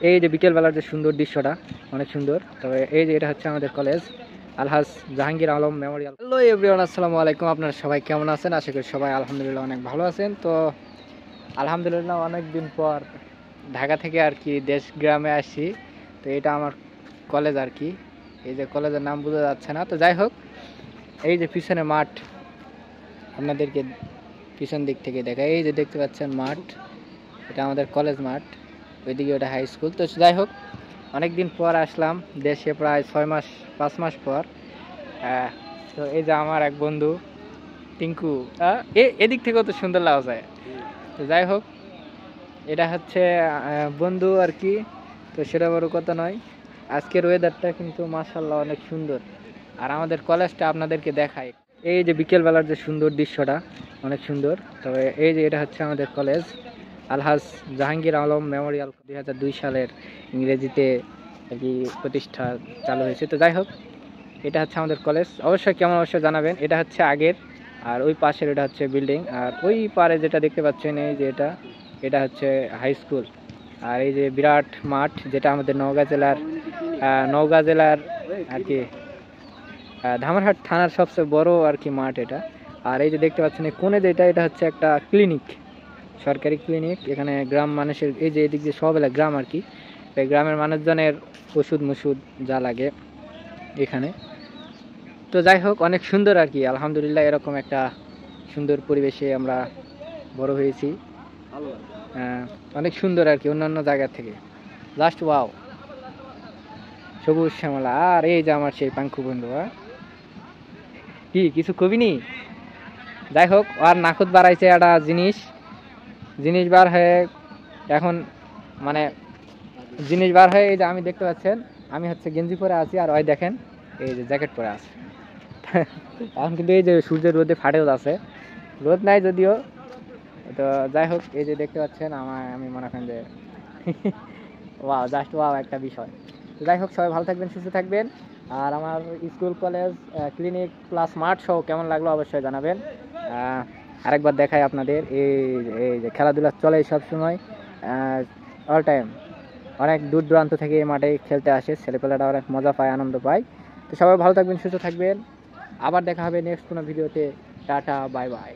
এই যে বিকেলবেলার যে সুন্দর দৃশ্যটা অনেক সুন্দর। তবে এই যে এটা হচ্ছে আমাদের college Alhaj Jahangir Alam memorial. Hello everyone, আসসালামু আলাইকুম। আপনারা সবাই কেমন আছেন? আশা করি সবাই আলহামদুলিল্লাহ অনেক ভালো আছেন। তো আলহামদুলিল্লাহ অনেক দিন পর ঢাকা থেকে আর কি দেশ গ্রামে আসি। তো এটা আমার কলেজ আর কি। এই যে কলেজের নাম বোঝা যাচ্ছে না, তো যাই হোক, এই যে পিছনে মাঠ আপনাদেরকে পিছন দিক থেকে দেখা, এই যে দেখতে পাচ্ছেন মাঠ, এটা আমাদের কলেজ মাঠ। ওইদিকে ওটা হাই স্কুল। তো যাই হোক, অনেক দিন পর আসলাম দেশে, প্রায় 6 মাস 5 মাস পর। তো এই যে আমার এক বন্ধু টিঙ্কু, এদিক থেকেও তো সুন্দর লাগা যায়। তো যাই হোক, এটা হচ্ছে বন্ধু আর কি। তো সেটা বড় কথা নয়, আজকের ওয়েদারটা কিন্তু মাশাআল্লাহ অনেক সুন্দর। আর আমাদের কলেজটা আপনাদেরকে দেখাই, এই যে বিকেলবেলার যে সুন্দর দৃশ্যটা অনেক সুন্দর। তবে এই যে এটা হচ্ছে আমাদের কলেজ আলহাজ জাহাঙ্গীর আলম মেমোরিয়াল। 2002 সালের ইংরেজিতে আর কি প্রতিষ্ঠা চালু হয়েছে। তো যাই হোক, এটা হচ্ছে আমাদের কলেজ। অবশ্যই কেমন অবশ্যই জানাবেন। এটা হচ্ছে আগের, আর ওই পাশের এটা হচ্ছে বিল্ডিং, আর ওই পারে যেটা দেখতে পাচ্ছেন এই যে এটা হচ্ছে হাই স্কুল। আর এই যে বিরাট মাঠ, যেটা আমাদের নওগাঁ জেলার আর কি ধামরহাট থানার সবচেয়ে বড় আর কি মাঠ এটা। আর এই যে দেখতে পাচ্ছেন এই কোণে যেটা, এটা হচ্ছে একটা ক্লিনিক, সরকারি ক্লিনিক। এখানে গ্রাম মানুষের, এই যে এদিক দিয়ে সব এলাকা গ্রাম আর কি, এই গ্রামের মানুষজনের ওষুধ মুষুধ যা লাগে এখানে। তো যাই হোক, অনেক সুন্দর আর কি। আলহামদুলিল্লাহ এরকম একটা সুন্দর পরিবেশে আমরা বড় হয়েছি। অনেক সুন্দর আর কি অন্যান্য জায়গা থেকে, জাস্ট ওয়াও, সবুজ শ্যামলা। আর এই যে আমার সেই পাঙ্খু বন্ধু, কি কিছু কবি নি। যাই হোক, আর নাকুত বাড়াইছে একটা জিনিস বার হয়ে, এখন মানে জিনিস বার হয়ে, এই যে আমি দেখতে পাচ্ছেন, আমি হচ্ছে গেঞ্জি পরে আছি, আর ওই দেখেন এই যে জ্যাকেট পরে আছে। এখন কিন্তু এই যে সূর্যের রোদে ফাটেও আছে, রোদ নাই যদিও। তো যাই হোক, এই যে দেখতে পাচ্ছেন আমি মনে করেন যে ওয়াও, জাস্ট ওয়াও একটা বিষয়। তো যাই হোক, সবাই ভালো থাকবেন, সুস্থ থাকবেন। আর আমার স্কুল কলেজ ক্লিনিক প্লাস মাঠ সহ কেমন লাগলো অবশ্যই জানাবেন। আরেকবার দেখাই আপনাদের, এই যে খেলাধুলা চলে সবসময়, অল টাইম। অনেক দূর দূরান্ত থেকে এই মাঠে খেলতে আসে ছেলেপেলেরা, অনেক মজা পায়, আনন্দ পায়। তো সবাই ভালো থাকবেন, সুস্থ থাকবেন। আবার দেখা হবে নেক্সট কোনো ভিডিওতে। Tata, bye bye.